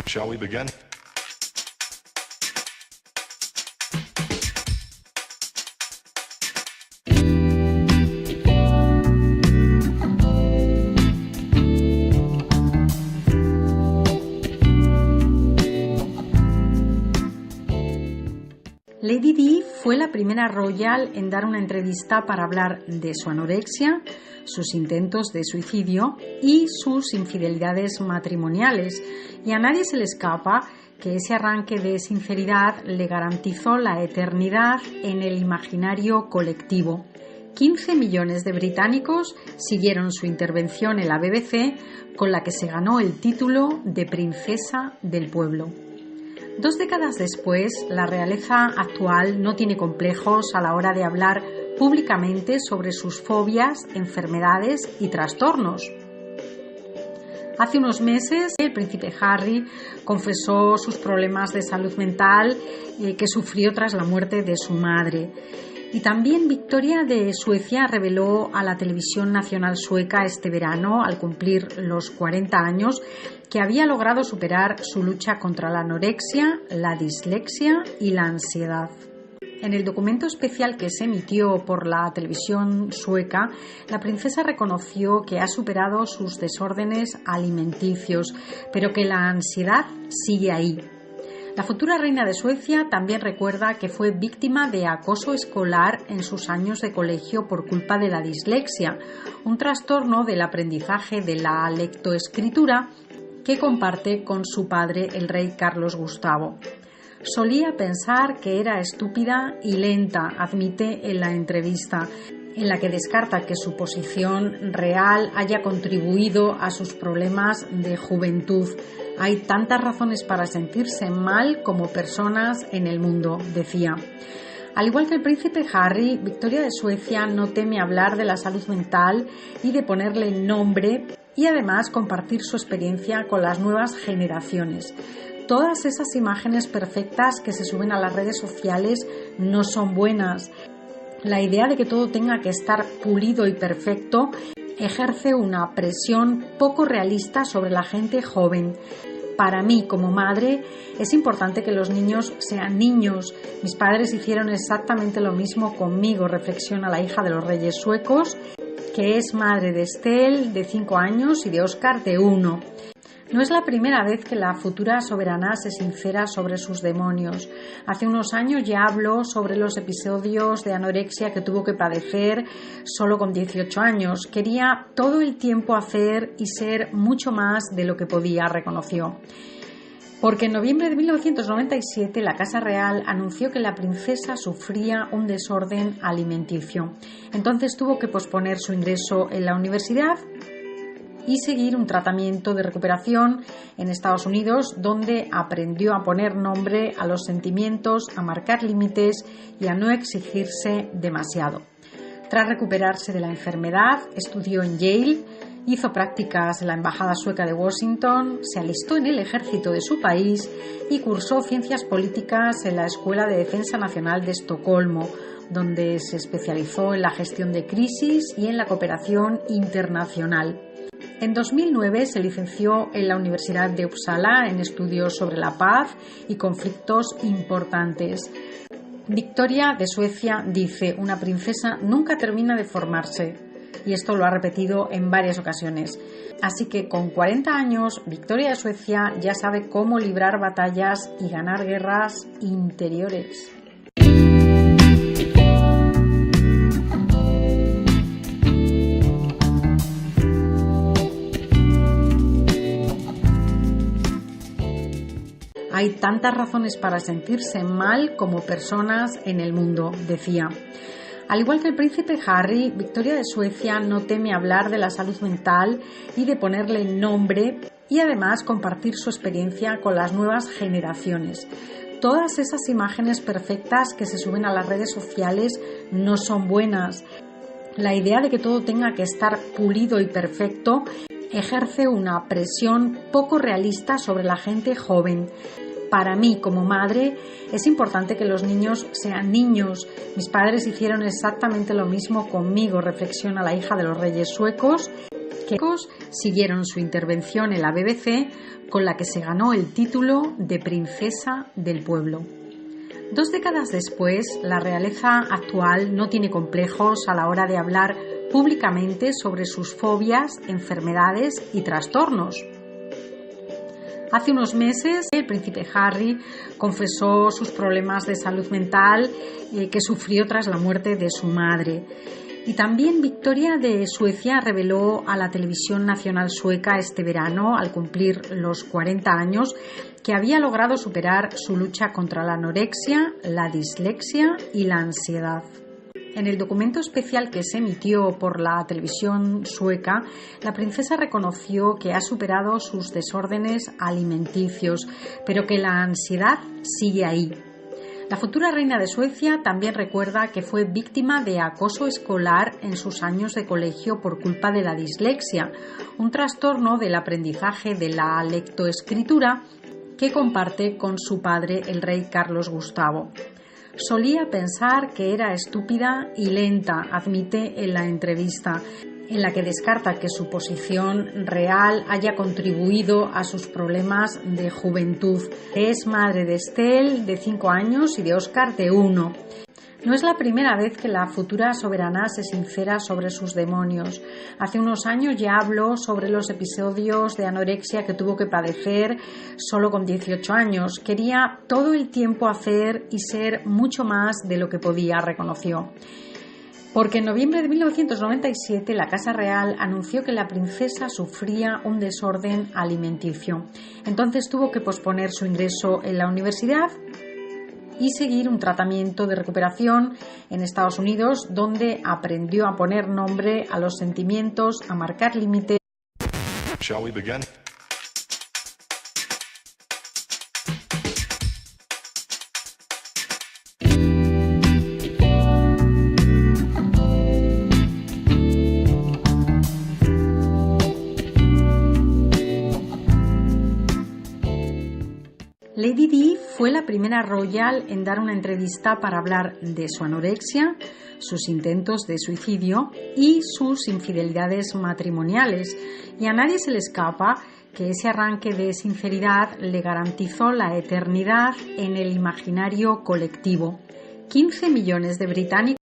Shall we begin? Lady Di fue la primera royal en dar una entrevista para hablar de su anorexia, sus intentos de suicidio y sus infidelidades matrimoniales. Y a nadie se le escapa que ese arranque de sinceridad le garantizó la eternidad en el imaginario colectivo. 15 millones de británicos siguieron su intervención en la BBC, con la que se ganó el título de Princesa del Pueblo. 2 décadas después, la realeza actual no tiene complejos a la hora de hablar públicamente sobre sus fobias, enfermedades y trastornos. Hace unos meses, el príncipe Harry confesó sus problemas de salud mental que sufrió tras la muerte de su madre. Y también Victoria de Suecia reveló a la televisión nacional sueca este verano, al cumplir los 40 años, que había logrado superar su lucha contra la anorexia, la dislexia y la ansiedad. En el documento especial que se emitió por la televisión sueca, la princesa reconoció que ha superado sus desórdenes alimenticios, pero que la ansiedad sigue ahí. La futura reina de Suecia también recuerda que fue víctima de acoso escolar en sus años de colegio por culpa de la dislexia, un trastorno del aprendizaje de la lectoescritura que comparte con su padre, el rey Carlos Gustavo. Solía pensar que era estúpida y lenta, admite en la entrevista, en la que descarta que su posición real haya contribuido a sus problemas de juventud. Hay tantas razones para sentirse mal como personas en el mundo, decía. Al igual que el príncipe Harry, Victoria de Suecia no teme hablar de la salud mental y de ponerle nombre y además compartir su experiencia con las nuevas generaciones. Todas esas imágenes perfectas que se suben a las redes sociales no son buenas. La idea de que todo tenga que estar pulido y perfecto ejerce una presión poco realista sobre la gente joven. Para mí, como madre, es importante que los niños sean niños. Mis padres hicieron exactamente lo mismo conmigo, reflexiona la hija de los reyes suecos, que es madre de Estelle, de 5 años, y de Oscar, de 1. No es la primera vez que la futura soberana se sincera sobre sus demonios. Hace unos años ya habló sobre los episodios de anorexia que tuvo que padecer solo con 18 años. Quería todo el tiempo hacer y ser mucho más de lo que podía, reconoció. Porque en noviembre de 1997 la Casa Real anunció que la princesa sufría un desorden alimenticio. Entonces tuvo que posponer su ingreso en la universidad y seguir un tratamiento de recuperación en Estados Unidos, donde aprendió a poner nombre a los sentimientos, a marcar límites y a no exigirse demasiado. Tras recuperarse de la enfermedad, estudió en Yale, hizo prácticas en la Embajada Sueca de Washington, se alistó en el ejército de su país y cursó ciencias políticas en la Escuela de Defensa Nacional de Estocolmo, donde se especializó en la gestión de crisis y en la cooperación internacional. En 2009 se licenció en la Universidad de Uppsala en estudios sobre la paz y conflictos importantes. Victoria de Suecia dice: una princesa nunca termina de formarse, y esto lo ha repetido en varias ocasiones. Así que con 40 años, Victoria de Suecia ya sabe cómo librar batallas y ganar guerras interiores. Hay tantas razones para sentirse mal como personas en el mundo, decía. Al igual que el príncipe Harry, Victoria de Suecia no teme hablar de la salud mental y de ponerle nombre y además compartir su experiencia con las nuevas generaciones. Todas esas imágenes perfectas que se suben a las redes sociales no son buenas. La idea de que todo tenga que estar pulido y perfecto ejerce una presión poco realista sobre la gente joven. Para mí, como madre, es importante que los niños sean niños. Mis padres hicieron exactamente lo mismo conmigo, reflexiona la hija de los reyes suecos, que siguieron su intervención en la BBC, con la que se ganó el título de Princesa del Pueblo. 2 décadas después, la realeza actual no tiene complejos a la hora de hablar públicamente sobre sus fobias, enfermedades y trastornos. Hace unos meses, el príncipe Harry confesó sus problemas de salud mental que sufrió tras la muerte de su madre. Y también Victoria de Suecia reveló a la televisión nacional sueca este verano, al cumplir los 40 años, que había logrado superar su lucha contra la anorexia, la dislexia y la ansiedad. En el documento especial que se emitió por la televisión sueca, la princesa reconoció que ha superado sus desórdenes alimenticios, pero que la ansiedad sigue ahí. La futura reina de Suecia también recuerda que fue víctima de acoso escolar en sus años de colegio por culpa de la dislexia, un trastorno del aprendizaje de la lectoescritura que comparte con su padre, el rey Carlos Gustavo. Solía pensar que era estúpida y lenta, admite en la entrevista, en la que descarta que su posición real haya contribuido a sus problemas de juventud. Es madre de Estelle, de 5 años, y de Oscar, de 1. No es la primera vez que la futura soberana se sincera sobre sus demonios. Hace unos años ya habló sobre los episodios de anorexia que tuvo que padecer solo con 18 años. Quería todo el tiempo hacer y ser mucho más de lo que podía, reconoció. Porque en noviembre de 1997 la Casa Real anunció que la princesa sufría un desorden alimenticio. Entonces tuvo que posponer su ingreso en la universidad y seguir un tratamiento de recuperación en Estados Unidos, donde aprendió a poner nombre a los sentimientos, a marcar límites. Shall we begin? Lady Di fue la primera royal en dar una entrevista para hablar de su anorexia, sus intentos de suicidio y sus infidelidades matrimoniales. Y a nadie se le escapa que ese arranque de sinceridad le garantizó la eternidad en el imaginario colectivo. 15 millones de británicos